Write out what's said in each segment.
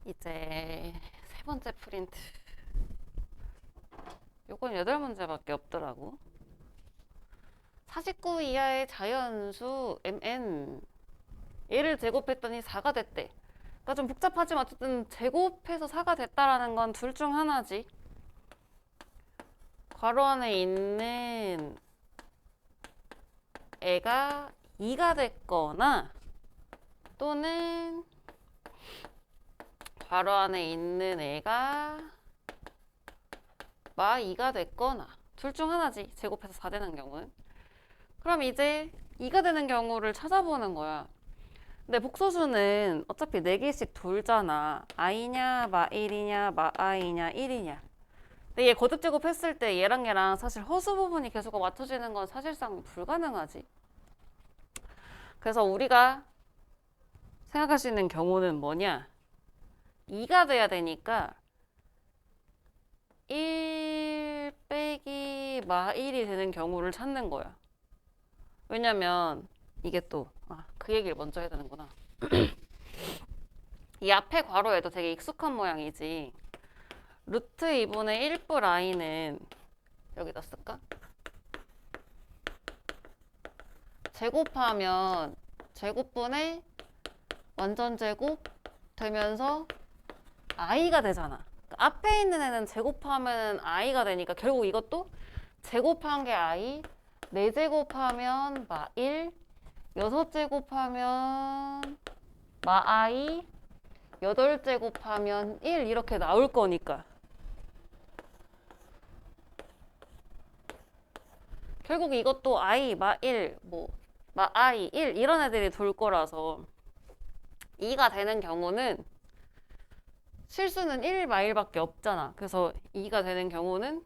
이제 세 번째 프린트. 요건 8문제밖에 없더라고. 49 이하의 자연수 mn 얘를 제곱했더니 4가 됐대. 그러니까 좀 복잡하지만 어쨌든 제곱해서 4가 됐다라는 건 둘 중 하나지. 괄호 안에 있는 애가 2가 됐거나 또는 괄호 안에 있는 애가 마 2가 됐거나 둘 중 하나지. 제곱해서 4 되는 경우는. 그럼 이제 2가 되는 경우를 찾아보는 거야. 근데 복소수는 어차피 4개씩 돌잖아. i냐, 마 1이냐, 마 i냐, 1이냐. 근데 얘 거듭 제곱했을 때 얘랑 사실 허수 부분이 계속 맞춰지는 건 사실상 불가능하지. 그래서 우리가 생각할 수 있는 경우는 뭐냐? 2가 돼야 되니까 1 빼기 마 1이 되는 경우를 찾는 거야. 왜냐면 이게 또 그 얘기를 먼저 해야 되는구나. 이 앞에 괄호에도 되게 익숙한 모양이지. 루트 2분의 1뿔 i는 여기다 쓸까? 제곱하면 제곱분의 완전 제곱 되면서 i가 되잖아. 그러니까 앞에 있는 애는 제곱하면 i가 되니까 결국 이것도 제곱한 게 i, 4제곱하면 마 1, 6제곱하면 마 i, 8제곱하면 1 이렇게 나올 거니까 결국 이것도 i, 마 1, 마 i, 1 이런 애들이 돌 거라서 2가 되는 경우는 실수는 1, 마 1밖에 없잖아. 그래서 2가 되는 경우는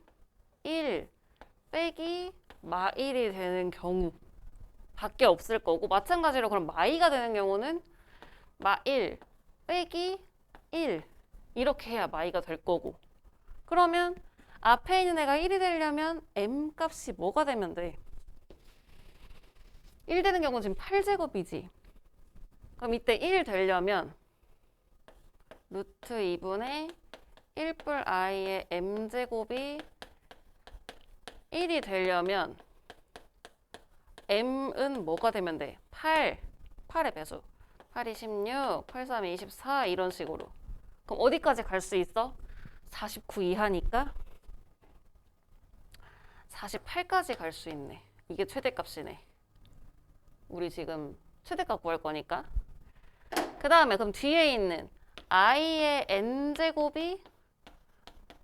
1 빼기 마 1이 되는 경우 밖에 없을 거고 마찬가지로 그럼 마 2가 되는 경우는 마 1 빼기 1 이렇게 해야 마 2가 될 거고 그러면 앞에 있는 애가 1이 되려면 m 값이 뭐가 되면 돼? 1 되는 경우는 지금 8제곱이지. 그럼 이때 1 되려면 루트 2분의 1뿔 i의 m제곱이 1이 되려면 m은 뭐가 되면 돼? 8의 배수. 8이 16, 8, 3이 24 이런 식으로. 그럼 어디까지 갈 수 있어? 49 이하니까 48까지 갈 수 있네. 이게 최대값이네. 우리 지금 최대값 구할 거니까. 그 다음에 그럼 뒤에 있는 i의 n제곱이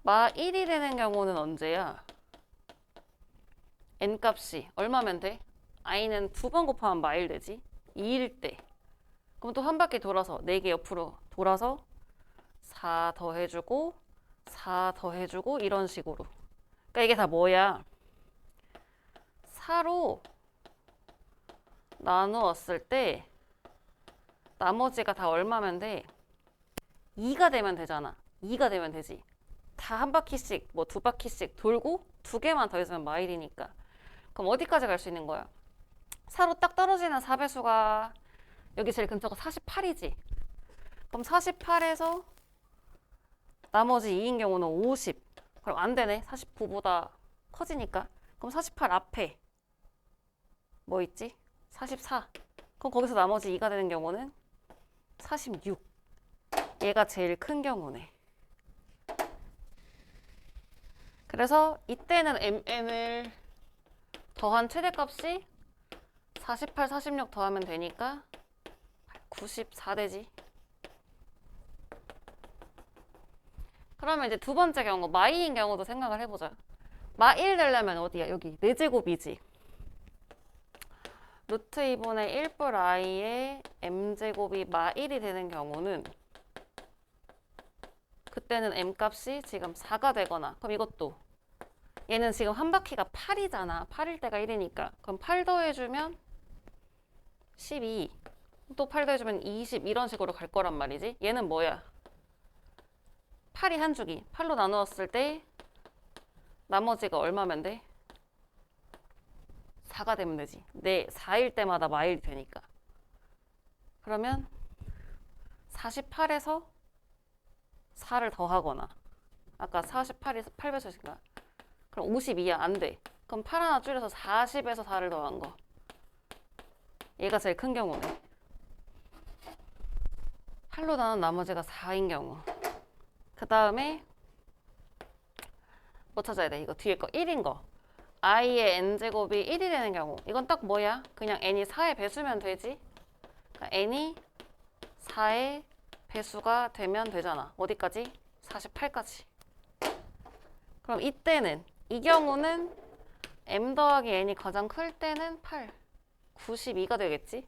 마 1이 되는 경우는 언제야? n값이 얼마면 돼? i는 2번 곱하면 마 1 되지? 2일 때. 그럼 또 한 바퀴 돌아서 4개 옆으로 돌아서 4 더해주고 4 더해주고 이런 식으로. 그러니까 이게 다 뭐야? 4로 나누었을 때 나머지가 다 얼마면 돼? 2가 되면 되잖아. 2가 되면 되지. 다 한 바퀴씩 뭐 2바퀴씩 돌고 2개만 더 있으면 마일이니까. 그럼 어디까지 갈 수 있는 거야? 4로 딱 떨어지는 4배수가 여기 제일 근처가 48이지. 그럼 48에서 나머지 2인 경우는 50. 그럼 안 되네. 49보다 커지니까. 그럼 48 앞에 뭐 있지? 44. 그럼 거기서 나머지 2가 되는 경우는 46. 얘가 제일 큰 경우네. 그래서 이때는 mn을 더한 최대값이 48, 46 더하면 되니까 94 되지. 그러면 이제 두 번째 경우, 마이인 경우도 생각을 해보자. 마 1 되려면 어디야? 여기 4제곱이지. 루트 2분의 1뿔 i의 m제곱이 마 1이 되는 경우는 그때는 m값이 지금 4가 되거나 그럼 이것도 얘는 지금 한 바퀴가 8이잖아. 8일 때가 1이니까 그럼 8 더해주면 12 또 8 더해주면 20 이런 식으로 갈 거란 말이지. 얘는 뭐야? 8이 한 주기. 8로 나누었을 때 나머지가 얼마면 돼? 4가 되면 되지. 네, 4일 때마다 마일이 되니까. 그러면 48에서 4를 더하거나 아까 48이 8배수니까 그럼 52야. 안 돼. 그럼 8 하나 줄여서 40에서 4를 더한 거. 얘가 제일 큰 경우네. 8로 나눈 나머지가 4인 경우. 그 다음에 뭐 찾아야 돼? 이거 뒤에 거 1인 거. i의 n제곱이 1이 되는 경우. 이건 딱 뭐야? 그냥 n이 4의 배수면 되지. 그러니까 n이 4의 배수가 되면 되잖아. 어디까지? 48까지. 그럼 이때는 이 경우는 m 더하기 n이 가장 클 때는 8, 92가 되겠지?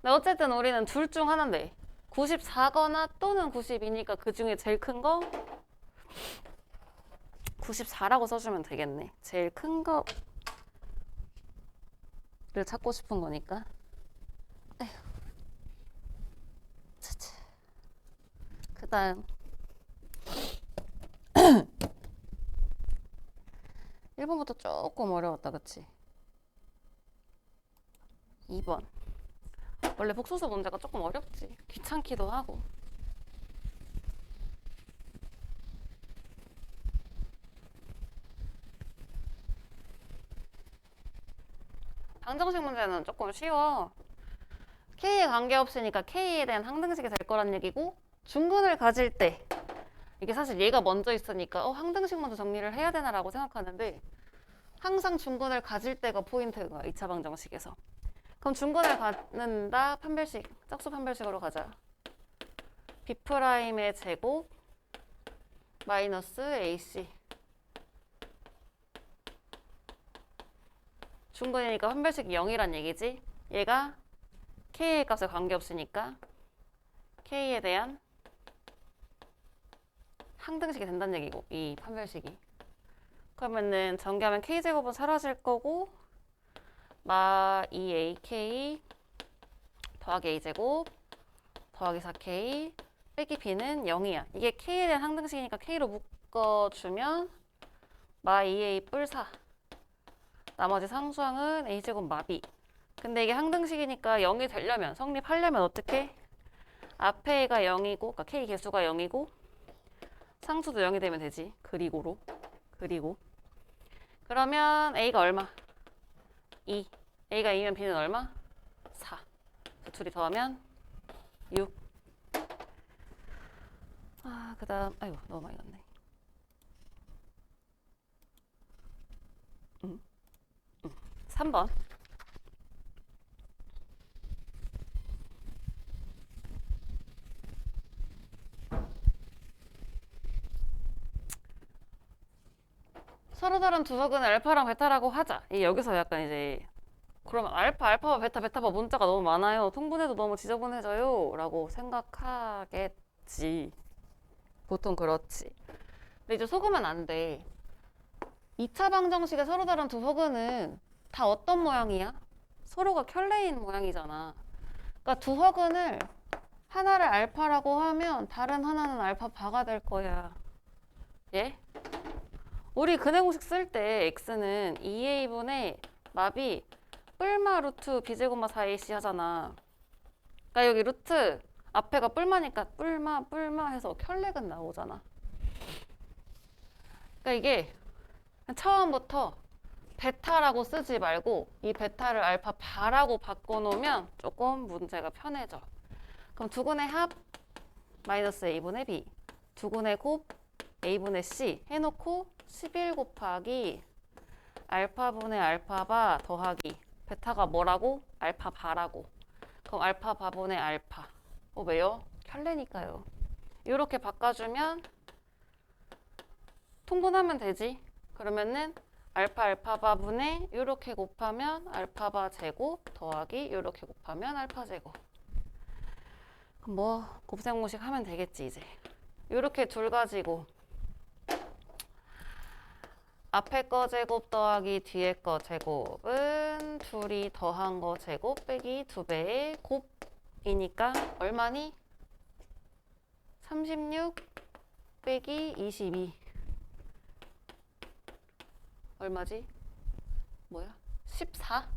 근데 어쨌든 우리는 둘 중 하나인데 94거나 또는 92니까 그 중에 제일 큰 거 94라고 써주면 되겠네. 제일 큰 거를 찾고 싶은 거니까. 에휴. 그 다음 1번부터 조금 어려웠다, 그치? 2번. 원래 복소수 문제가 조금 어렵지. 귀찮기도 하고. 방정식 문제는 조금 쉬워. K에 관계없으니까 K에 대한 항등식이 될 거란 얘기고, 중근을 가질 때 이게 사실 얘가 먼저 있으니까 항등식 먼저 정리를 해야 되나라고 생각하는데 항상 중근을 가질 때가 포인트인 거야. 2차 방정식에서. 그럼 중근을 갖는다 판별식, 짝수 판별식으로 가자. B'의 제곱 마이너스 AC. 중근이니까 판별식이 0이란 얘기지. 얘가 K의 값에 관계없으니까 K에 대한 항등식이 된다는 얘기고, 이 판별식이. 그러면은 전개하면 K제곱은 사라질 거고 마 2AK 더하기 A제곱 더하기 4K 빼기 B는 0이야. 이게 K에 대한 항등식이니까 K로 묶어주면 마 2A 뿔 4. 나머지 상수항은 A제곱 마 B. 근데 이게 항등식이니까 0이 되려면, 성립하려면 어떻게? 앞에 A가 0이고, 그러니까 K 개수가 0이고 상수도 0이 되면 되지. 그리고 그러면 A가 얼마? 2. A가 2면 B는 얼마? 4. 둘이 더하면 6. 그 다음, 아이고, 너무 많이 갔네. 3번. 서로 다른 두 석은 알파랑 베타라고 하자. 여기서 약간 이제 그러면 알파와 베타가 문자가 너무 많아요. 통분해도 너무 지저분해져요. 라고 생각하겠지. 보통 그렇지. 근데 이제 속으면 안 돼. 2차 방정식의 서로 다른 두 석은은 다 어떤 모양이야? 서로가 켤레인 모양이잖아. 그러니까 두 석은을 하나를 알파라고 하면 다른 하나는 알파 바가 될 거야. 예? 우리 근해 공식 쓸 때 x는 2a분의 마비 뿔마 루트 b제곱마 4ac 하잖아. 그러니까 여기 루트 앞에가 뿔마니까 뿔마 해서 켤레근 나오잖아. 그러니까 이게 처음부터 베타라고 쓰지 말고 이 베타를 알파 바라고 바꿔놓으면 조금 문제가 편해져. 그럼 두근의 합 마이너스 a분의 b, 두근의 곱 a분의 c 해놓고 11 곱하기 알파분의 알파바 더하기 베타가 뭐라고? 알파바라고. 그럼 알파바분의 알파. 왜요? 켤레니까요. 이렇게 바꿔주면 통분하면 되지. 그러면은 알파바분의 이렇게 곱하면 알파바 제곱 더하기 이렇게 곱하면 알파 제곱. 그럼 뭐 곱셈공식 하면 되겠지 이제. 이렇게 둘 가지고 앞에 거 제곱 더하기 뒤에 거 제곱은 둘이 더한 거 제곱 빼기 2배의 곱이니까 얼마니? 36 빼기 22 얼마지? 뭐야? 14?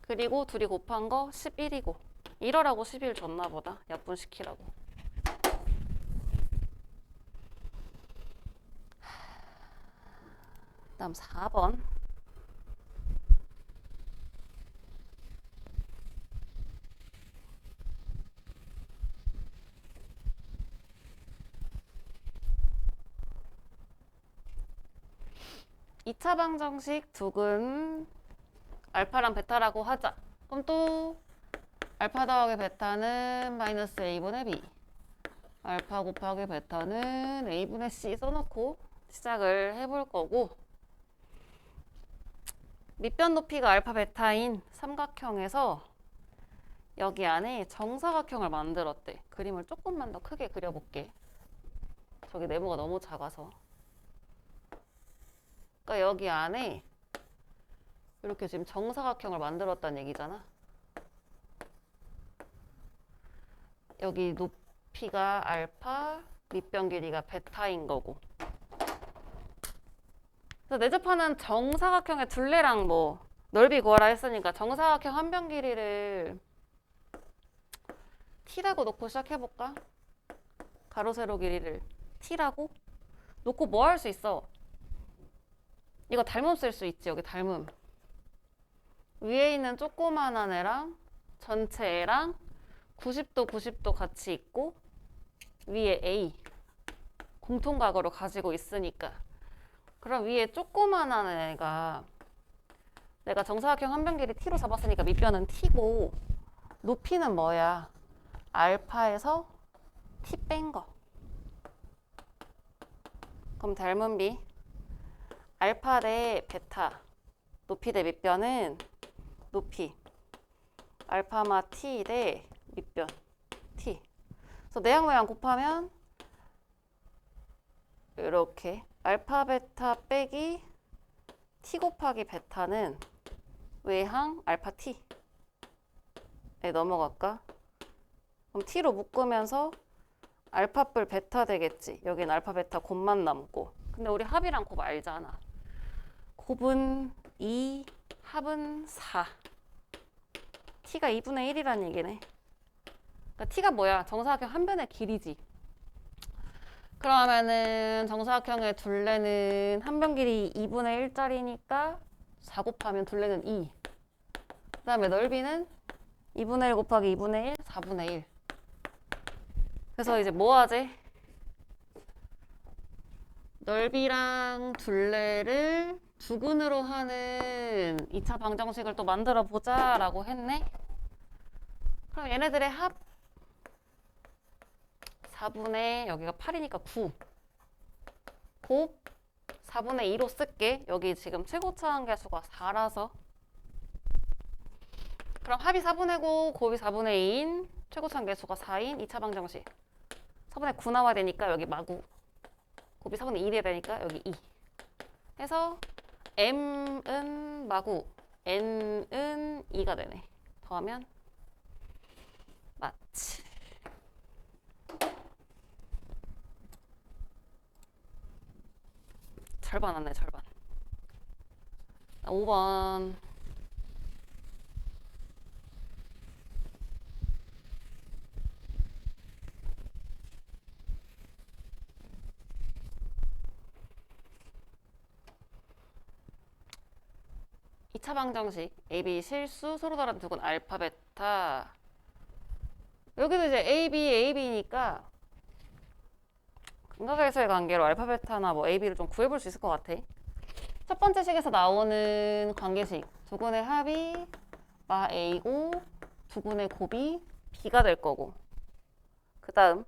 그리고 둘이 곱한 거 11이고 1어라고 11 줬나 보다. 약분시키라고. 다음 4번. 이차 방정식 두근 알파랑 베타라고 하자. 그럼 또 알파 더하기 베타는 마이너스 a분의 b, 알파 곱하기 베타는 a분의 c 써놓고 시작을 해볼 거고, 밑변 높이가 알파 베타인 삼각형에서 여기 안에 정사각형을 만들었대. 그림을 조금만 더 크게 그려볼게. 저기 네모가 너무 작아서. 그러니까 여기 안에 이렇게 지금 정사각형을 만들었다는 얘기잖아. 여기 높이가 알파, 밑변 길이가 베타인 거고. 그래서 내접하는 정사각형의 둘레랑 뭐 넓이 구하라 했으니까 정사각형 한 변 길이를 t라고 놓고 시작해볼까? 가로 세로 길이를 t라고 놓고 뭐 할 수 있어? 이거 닮음 쓸 수 있지. 여기 닮음. 위에 있는 조그만한 애랑 전체 애랑 90도 90도 같이 있고 위에 A 공통각으로 가지고 있으니까, 그럼 위에 조그만한 애가 내가 정사각형 한 변 길이 t로 잡았으니까 밑변은 t고 높이는 뭐야? 알파에서 t 뺀 거. 그럼 닮은 비 알파 대 베타 높이 대 밑변은 높이 알파마 t 대 밑변 t. 그래서 내양 외양 곱하면 이렇게 알파 베타 빼기 t 곱하기 베타는 외항 알파 t에 넘어갈까? 그럼 t로 묶으면서 알파 뿔 베타 되겠지. 여긴 알파 베타 곱만 남고. 근데 우리 합이랑 곱 알잖아. 곱은 2, 합은 4. t가 2분의 1이란 얘기네. 그러니까 t가 뭐야? 정사각형 한 변의 길이지. 그러면은 정사각형의 둘레는 한 변 길이 2분의 1짜리니까 4 곱하면 둘레는 2. 그 다음에 넓이는 2분의 1 곱하기 2분의 1, 4분의 1. 그래서 이제 뭐 하지? 넓이랑 둘레를 두근으로 하는 2차 방정식을 또 만들어 보자 라고 했네. 그럼 얘네들의 합 4분의 여기가 8이니까 9 곱 4분의 2로 쓸게. 여기 지금 최고차 한계수가 4라서. 그럼 합이 4분의 9, 곱이 4분의 2인 최고차 한계수가 4인 2차 방정식 4분의 9 나와야 되니까 여기 마구, 곱이 4분의 1이 돼야 되니까 여기 2 해서 m은 마구 n은 2가 되네. 더하면 마치. 절반 왔네, 절반. 5번. 이차 방정식 AB 실수 서로 다른 두근 알파 베타. 여기도 이제 AB니까 근각에서의 관계로 알파 베타나 뭐 AB를 좀 구해볼 수 있을 것 같아. 첫 번째 식에서 나오는 관계식 두근의 합이 마 A고 두근의 곱이 B가 될 거고, 그 다음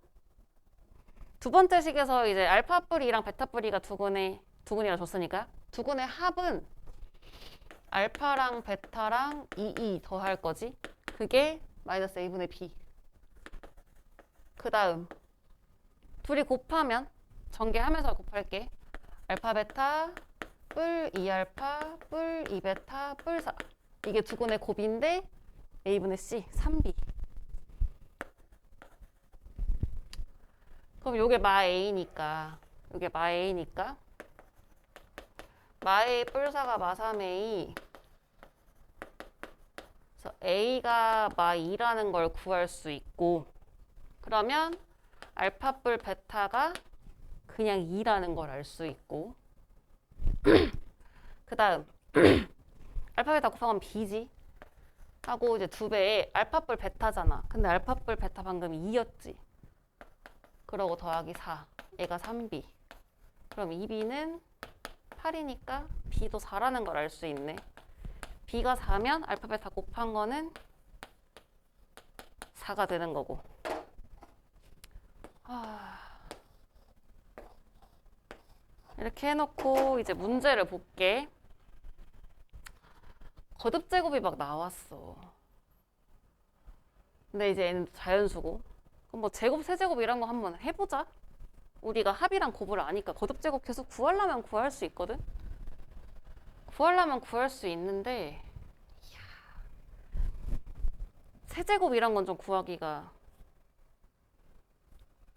두 번째 식에서 이제 알파 뿌리랑 베타 뿌리가 두근이라 줬으니까 두근의 합은 알파랑 베타랑 2 더할 거지. 그게 마이너스 A분의 B. 그 다음 둘이 곱하면 전개하면서 곱할게. 알파 베타 뿔 2알파 뿔 2베타 뿔 4. 이게 두근의 곱인데 A분의 C 3B. 그럼 요게 마 A니까 요게 마 A니까 마 A 뿔 4가 마 3A. 그래서 A가 마 2라는 걸 구할 수 있고, 그러면 알파 뿔 베타가 그냥 2라는 걸 알 수 있고, 그 다음 알파 베타 곱하면 b지 하고 이제 2배에 알파 뿔 베타잖아. 근데 알파 뿔 베타 방금 2였지. 그러고 더하기 4. 얘가 3b. 그럼 2b는 8이니까 b도 4라는 걸 알 수 있네. b가 4면 알파 베타 곱한 거는 4가 되는 거고. 이렇게 해놓고 이제 문제를 볼게. 거듭 제곱이 막 나왔어. 근데 이제 얘는 자연수고. 그럼 뭐 제곱, 세제곱 이런 거 한번 해보자. 우리가 합이랑 곱을 아니까 거듭 제곱 계속 구하려면 구할 수 있거든. 구하려면 구할 수 있는데 세제곱 이런 건 좀 구하기가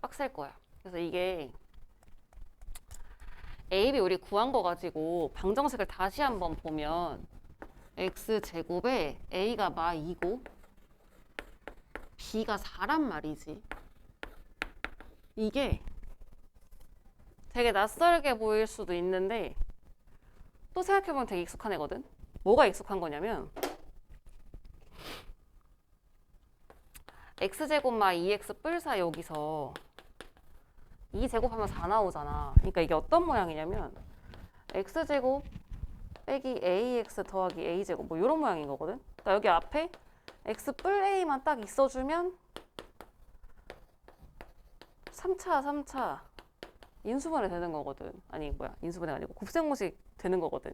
빡셀 거야. 그래서 이게 A, B 우리 구한 거 가지고 방정식을 다시 한번 보면 x제곱에 A가 마 2고 B가 4란 말이지. 이게 되게 낯설게 보일 수도 있는데 또 생각해보면 되게 익숙한 애거든. 뭐가 익숙한 거냐면 x제곱 마 2x 뿔4 여기서 2제곱하면 4 나오잖아. 그러니까 이게 어떤 모양이냐면 x제곱 빼기 ax 더하기 a제곱 뭐 이런 모양인 거거든. 그러니까 여기 앞에 x 뿔 a만 딱 있어주면 3차 인수분해 되는 거거든. 아니 뭐야 인수분해가 아니고 곱셈공식 되는 거거든.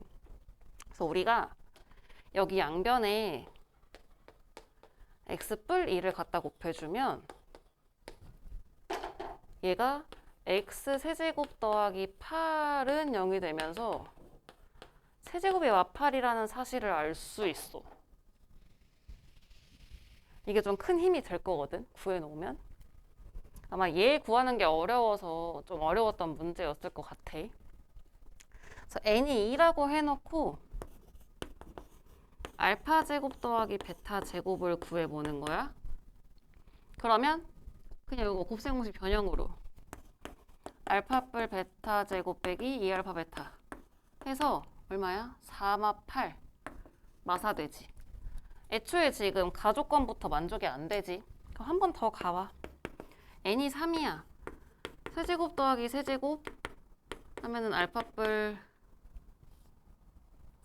그래서 우리가 여기 양변에 x 뿔 2를 갖다 곱해주면 얘가 x 세제곱 더하기 8은 0이 되면서 세제곱이 마팔이라는 사실을 알 수 있어. 이게 좀 큰 힘이 될 거거든, 구해놓으면. 아마 얘 구하는 게 어려워서 좀 어려웠던 문제였을 것 같아. 그래서 n이 2라고 해놓고 알파 제곱 더하기 베타 제곱을 구해보는 거야. 그러면 그냥 이거 곱셈공식 변형으로 알파 뿔 베타 제곱 빼기 2알파 베타 해서 얼마야? 4마 8 마사 되지. 애초에 지금 가족권부터 만족이 안 되지. 그럼 한 번 더 가봐. n이 3이야. 세제곱 더하기 세제곱 하면은 알파 뿔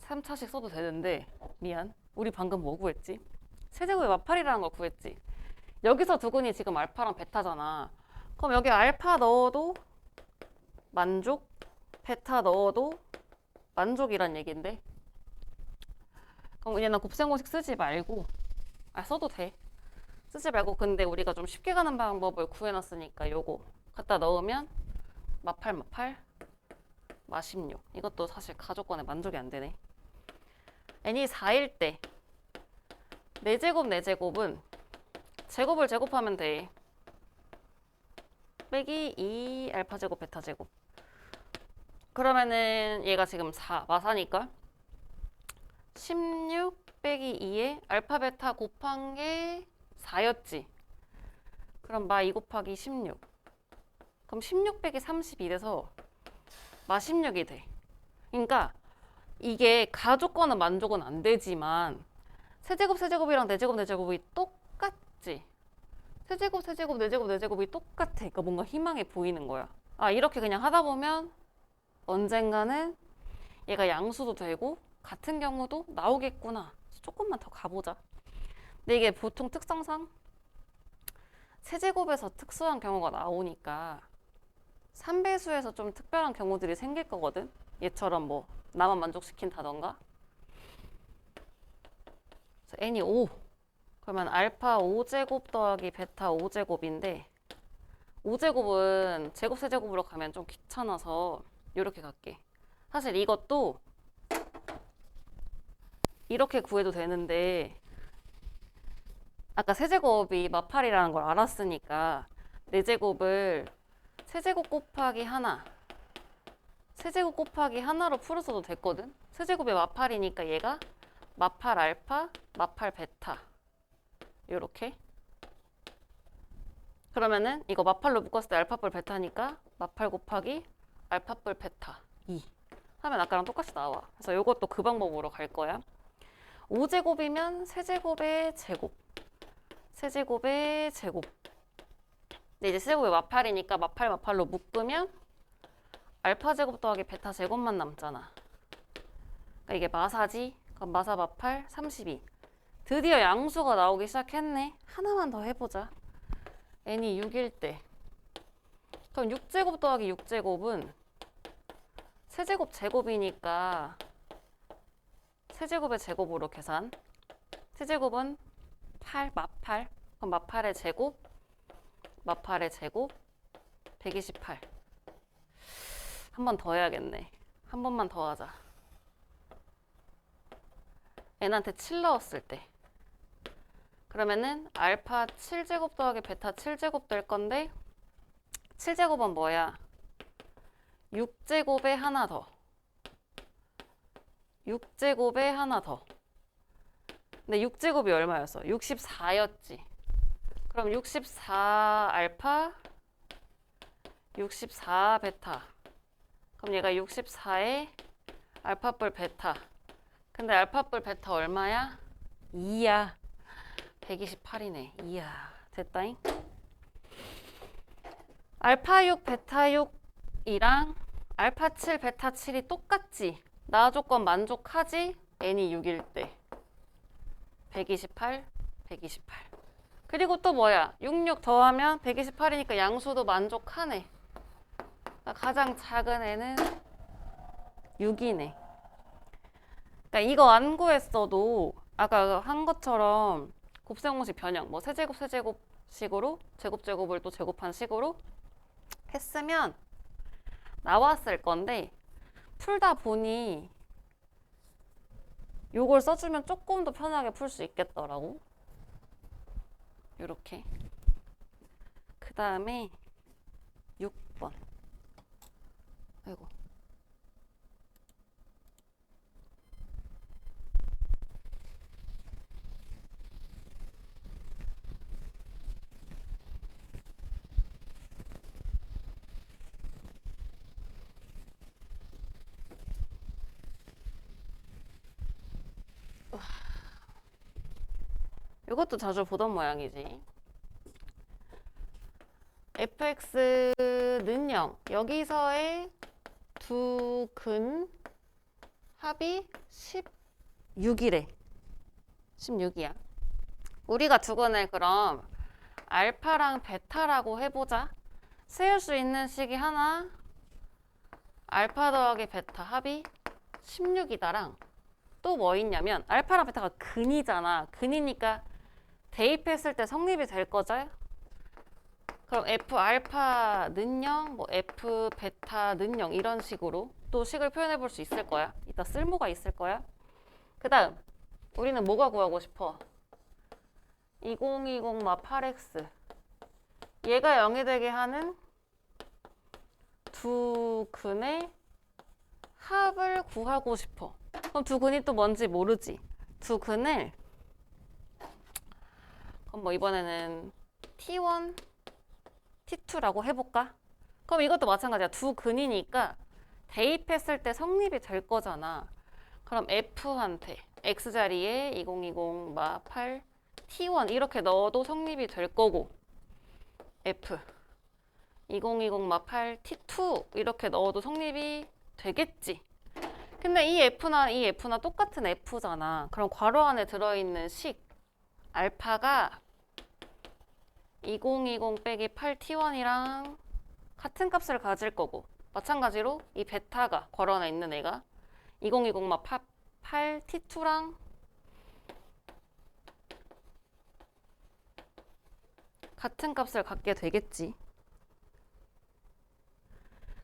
3차씩 써도 되는데 미안. 우리 방금 뭐 구했지? 세제곱의 마팔이라는 걸 구했지. 여기서 두근이 지금 알파랑 베타잖아. 그럼 여기 알파 넣어도 만족, 베타 넣어도 만족이란 얘긴데. 그럼 얘는 곱셈공식 쓰지 말고 써도 돼. 쓰지 말고 근데 우리가 좀 쉽게 가는 방법을 구해놨으니까 요거 갖다 넣으면 마8 마16 이것도 사실 가족권에 만족이 안 되네. n이 4일 때 4제곱 4제곱은 제곱을 제곱하면 돼. 빼기 2 알파 제곱 베타 제곱. 그러면은 얘가 지금 4 마사니까 16 빼기 2에 알파 베타 곱한 게 4였지. 그럼 마 2 곱하기 16. 그럼 16 빼기 32 돼서 마 16이 돼. 그러니까 이게 가족권은 만족은 안 되지만 세제곱 세제곱이랑 4제곱 4제곱이 똑같지. 세제곱 세제곱 4제곱 4제곱이 똑같아. 그러니까 뭔가 희망이 보이는 거야. 이렇게 그냥 하다 보면 언젠가는 얘가 양수도 되고 같은 경우도 나오겠구나. 조금만 더 가보자. 근데 이게 보통 특성상 세제곱에서 특수한 경우가 나오니까 3배수에서 좀 특별한 경우들이 생길 거거든. 얘처럼 뭐 나만 만족시킨다던가. 그래서 n이 5. 그러면 알파 5제곱 더하기 베타 5제곱인데 5제곱은 제곱 세제곱으로 가면 좀 귀찮아서 이렇게 갈게. 사실 이것도 이렇게 구해도 되는데 아까 세제곱이 마8이라는 걸 알았으니까 4제곱을 세제곱 곱하기 하나 세제곱 곱하기 하나로 풀어서도 됐거든. 세제곱이 마8이니까 얘가 마8 알파 마8 베타 요렇게. 그러면은 이거 마8로 묶었을 때 알파뿔 베타니까 마8 곱하기 알파뿔 베타 2 하면 아까랑 똑같이 나와. 그래서 이것도 그 방법으로 갈 거야. 5제곱이면 세제곱의 제곱. 세제곱의 제곱. 근데 이제 세제곱이 마팔이니까 마팔 마팔로 묶으면 알파 제곱 더하기 베타 제곱만 남잖아. 그러니까 이게 마사지. 그럼 마사 마팔 32. 드디어 양수가 나오기 시작했네. 하나만 더 해보자. n이 6일 때. 그럼 6제곱 더하기 6제곱은 세제곱 제곱이니까 세제곱의 제곱으로 계산. 세제곱은 8, 마팔. 그럼 마팔의 제곱, 마팔의 제곱, 128. 한 번 더 해야겠네. 한 번만 더 하자. n한테 7 넣었을 때. 그러면은 알파 7제곱 더하기 베타 7제곱 될 건데 7제곱은 뭐야? 6제곱에 하나 더. 6제곱에 하나 더. 근데 6제곱이 얼마였어? 64였지. 그럼 64 알파, 64 베타. 그럼 얘가 64에 알파 뿔 베타. 근데 알파 뿔 베타 얼마야? 2야. 128이네. 2야. 됐다잉? 알파 6, 베타 6이랑 알파 7, 베타 7이 똑같지? 나 조건 만족하지? n이 6일 때. 128, 128. 그리고 또 뭐야? 66 더하면 128이니까 양수도 만족하네. 가장 작은 애는 6이네. 그러니까 이거 안 구했어도 아까 한 것처럼 곱셈공식 변형, 뭐 세제곱 세제곱식으로 제곱제곱을 또 제곱한 식으로 했으면 나왔을 건데 풀다 보니 요걸 써주면 조금 더 편하게 풀 수 있겠더라고. 요렇게. 그 다음에 6번. 아이고. 이것도 자주 보던 모양이지. fx는 0. 여기서의 두 근 합이 16이래. 16이야. 우리가 두 근을 그럼 알파랑 베타라고 해보자. 세울 수 있는 식이 하나, 알파 더하기 베타 합이 16이다랑 또 뭐 있냐면 알파랑 베타가 근이잖아. 근이니까 대입했을 때 성립이 될 거죠? 그럼 f 알파는 0, 뭐 f 베타는 0 이런 식으로 또 식을 표현해 볼 수 있을 거야. 이따 쓸모가 있을 거야. 그 다음 우리는 뭐가 구하고 싶어? 2020 마 8x 얘가 0이 되게 하는 두 근의 합을 구하고 싶어. 그럼 두 근이 또 뭔지 모르지. 두 근을 그럼 뭐 이번에는 T1, T2라고 해볼까? 그럼 이것도 마찬가지야. 두 근이니까 대입했을 때 성립이 될 거잖아. 그럼 F한테 X자리에 2020 마 8 T1 이렇게 넣어도 성립이 될 거고 F 2020 마 8 T2 이렇게 넣어도 성립이 되겠지. 근데 이 F나 똑같은 F잖아. 그럼 괄호 안에 들어있는 식 알파가 2020 빼기 8T1이랑 같은 값을 가질 거고 마찬가지로 이 베타가 괄호 안에 있는 애가 2020 마 8T2랑 같은 값을 갖게 되겠지.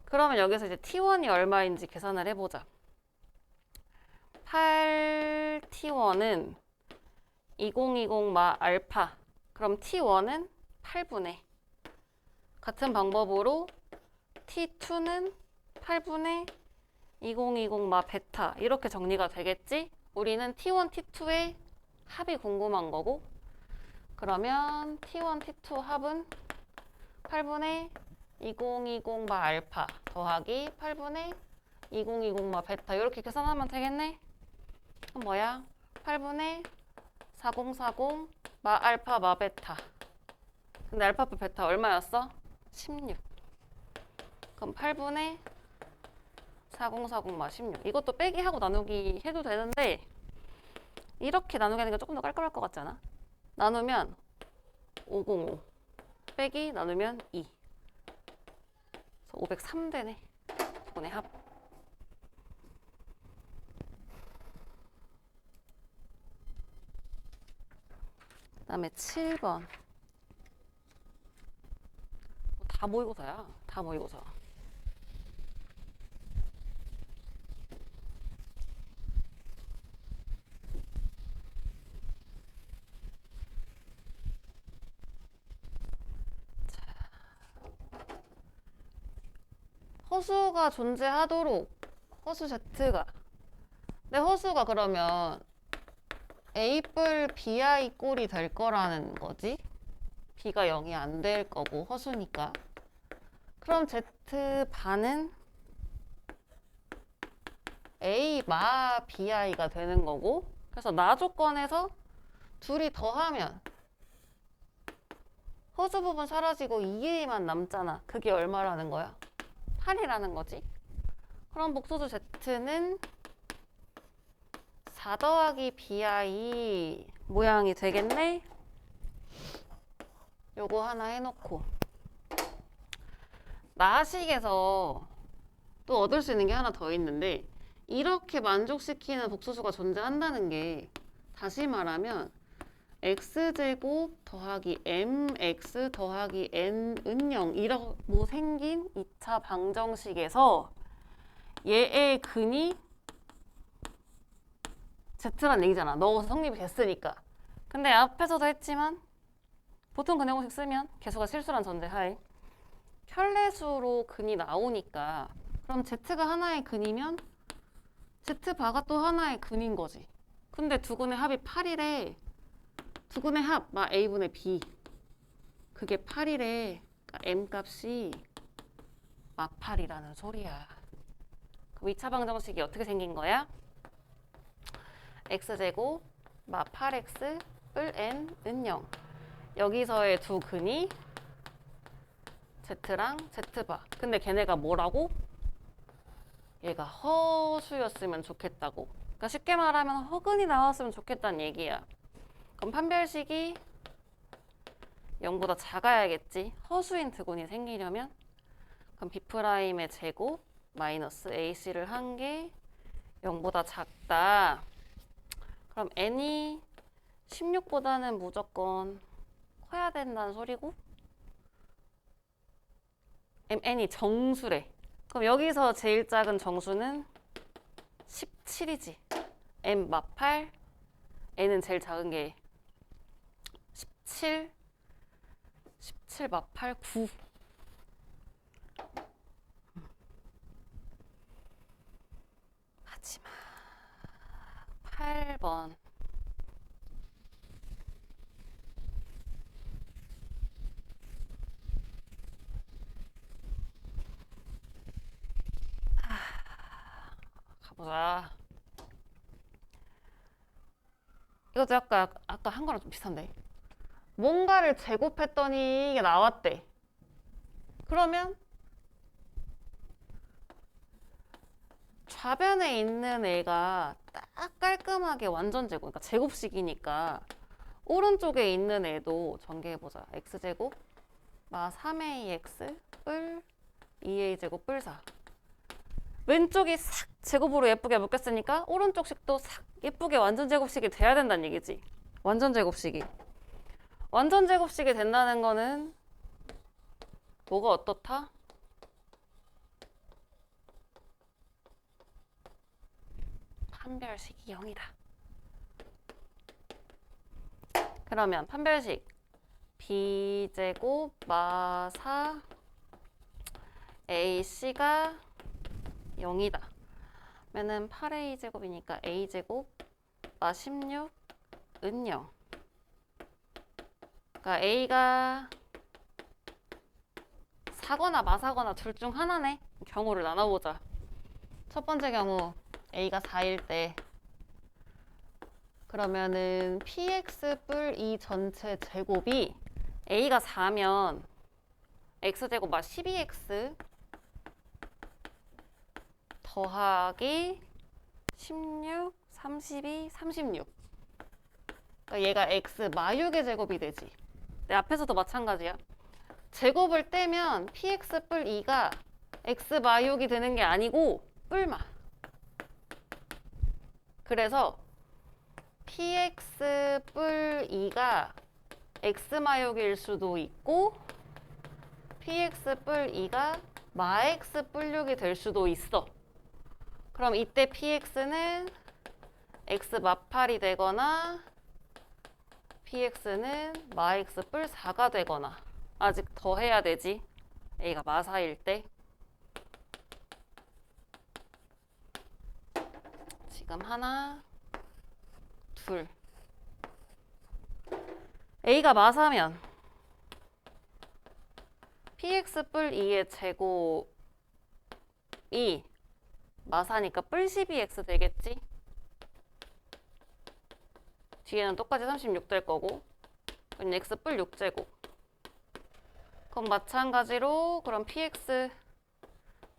그러면 여기서 이제 T1이 얼마인지 계산을 해보자. 8T1은 2020 마 알파. 그럼 T1은 8분의 같은 방법으로 T2는 8분의 2020 마 베타 이렇게 정리가 되겠지? 우리는 T1, T2의 합이 궁금한 거고 그러면 T1, T2 합은 8분의 2020 마 알파 더하기 8분의 2020 마 베타 이렇게 계산하면 되겠네? 그럼 뭐야? 8분의 4040 마 알파 마 베타. 근데 알파 베타 얼마였어? 16. 그럼 8분의 4040 마 16. 이것도 빼기 하고 나누기 해도 되는데 이렇게 나누기 하는 게 조금 더 깔끔할 것 같지 않아? 나누면 505 빼기 나누면 2. 503 되네. 이번에 합. 그 다음에 7번. 다 모의고사야. 다 모의고사. 허수가 존재하도록 허수 Z가 근데 허수가 그러면 A뿔 BI 꼴이 될 거라는 거지. B가 0이 안 될 거고 허수니까. 그럼 Z 반은 A 마 BI가 되는 거고 그래서 나 조건에서 둘이 더하면 허수 부분 사라지고 2A만 남잖아. 그게 얼마라는 거야? 8이라는 거지. 그럼 복소수 Z는 4 더하기 BI 모양이 되겠네? 요거 하나 해놓고 나식에서 또 얻을 수 있는 게 하나 더 있는데 이렇게 만족시키는 복소수가 존재한다는 게 다시 말하면 x제곱 더하기 mx 더하기 n은 0 이라고 생긴 2차 방정식에서 얘의 근이 z란 얘기잖아. 넣어서 성립이 됐으니까. 근데 앞에서도 했지만 보통 근의 공식 쓰면 개수가 실수란 전제하에 켤레수로 근이 나오니까 그럼 z가 하나의 근이면 z바가 또 하나의 근인 거지. 근데 두 근의 합이 8이래. 두 근의 합, 막 a분의 b. 그게 8이래. 그러니까 m 값이 막 8이라는 소리야. 그럼 2차 방정식이 어떻게 생긴 거야? x제곱 마 8x 뿔 n은 0. 여기서의 두 근이 z랑 z바. 근데 걔네가 뭐라고? 얘가 허수였으면 좋겠다고. 그러니까 쉽게 말하면 허근이 나왔으면 좋겠다는 얘기야. 그럼 판별식이 0보다 작아야겠지. 허수인 두근이 생기려면. 그럼 B'의 제곱 마이너스 AC를 한 게 0보다 작다. 그럼 n이 16보다는 무조건 커야 된다는 소리고 n이 정수래. 그럼 여기서 제일 작은 정수는 17이지. m 마 8, n은 제일 작은 게 17, 17 마 8, 9. 마지막 8번. 가보자. 이것도 아까 한 거랑 좀 비슷한데. 뭔가를 제곱했더니 이게 나왔대. 그러면 좌변에 있는 애가 딱 깔끔하게 완전 제곱, 그러니까 제곱식이니까 오른쪽에 있는 애도 전개해보자. x제곱 마 3ax 뿔 2a제곱 뿔 4. 왼쪽이 싹 제곱으로 예쁘게 묶였으니까 오른쪽 식도 싹 예쁘게 완전 제곱식이 돼야 된다는 얘기지. 완전 제곱식이. 완전 제곱식이 된다는 거는 뭐가 어떻다? 판별식이 0이다. 그러면 판별식 b제곱 마 4 ac가 0이다. 그러면은 8a제곱이니까 a제곱 마 16은 0. 그러니까 a가 4거나 마사거나 둘 중 하나네. 경우를 나눠보자. 첫 번째 경우 a가 4일 때 그러면은 px 뿔 2 전체 제곱이 a가 4면 x제곱 막 12x 더하기 16, 32, 36. 그러니까 얘가 x 마육의 제곱이 되지. 내 앞에서도 마찬가지야. 제곱을 떼면 px 뿔 2가 x 마육이 되는 게 아니고 뿔마. 그래서 px 뿔 2가 x 마육일 수도 있고 px 뿔 2가 마x 뿔 6이 될 수도 있어. 그럼 이때 px는 x 마8이 되거나 px는 마x 뿔 4가 되거나 아직 더 해야 되지. a가 마4일 때. 지금 하나, 둘. a가 마4면 px 뿔 2의 제곱이 마4니까 뿔 12x 되겠지? 뒤에는 똑같이 36 될 거고 그럼 x 뿔 6제곱. 그럼 마찬가지로 그럼 px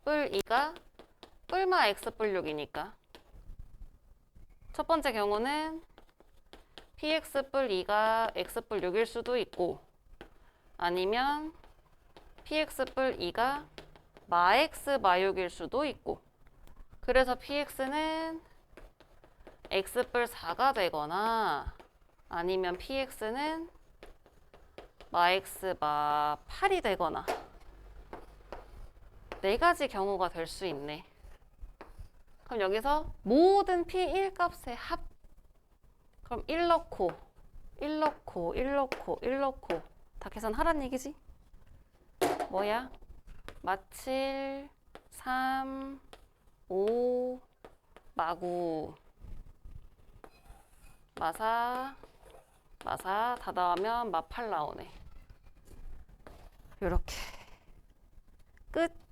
뿔 2가 뿔마 x 뿔 6이니까 첫 번째 경우는 px 뿔 2가 x 뿔 6일 수도 있고 아니면 px 뿔 2가 마x 마6일 수도 있고 그래서 px는 x 뿔 4가 되거나 아니면 px는 마x 마8이 되거나 네 가지 경우가 될 수 있네. 그럼 여기서 모든 p1 값의 합. 그럼 1 넣고 1 넣고 1 넣고 1 넣고 다 계산하란 얘기지? 뭐야? 마7, 3, 5, 마9, 마4, 마4 다 더하면 마8 나오네. 요렇게 끝.